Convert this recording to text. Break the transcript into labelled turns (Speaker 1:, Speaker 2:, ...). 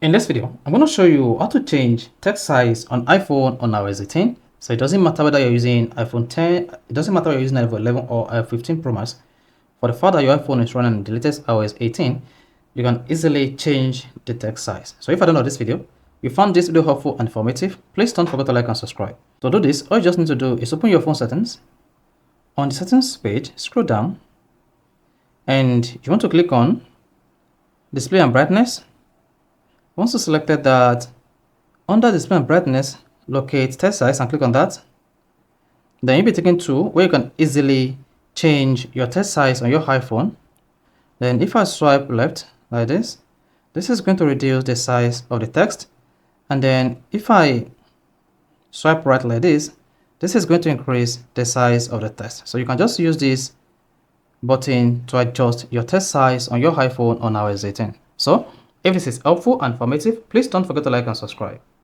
Speaker 1: In this video, I'm going to show you how to change text size on iPhone on iOS 18. So it doesn't matter whether you're using iPhone 10, it doesn't matter whether you're using iPhone 11 or iPhone 15 Pro Max. For the fact that your iPhone is running the latest iOS 18, you can easily change the text size. So if I don't know this video, you found this video helpful and informative, please don't forget to like and subscribe. To do this, all you just need to do is open your phone settings. On the settings page, scroll down, and you want to click on display and brightness. Once you selected that, under display and brightness, locate text size and click on that. Then you'll be taken to where you can easily change your text size on your iPhone. Then if I swipe left like this is going to reduce the size of the text. And then if I swipe right like this is going to increase the size of the text. So you can just use this button to adjust your text size on your iPhone on iOS 18. So if this is helpful and informative, please don't forget to like and subscribe.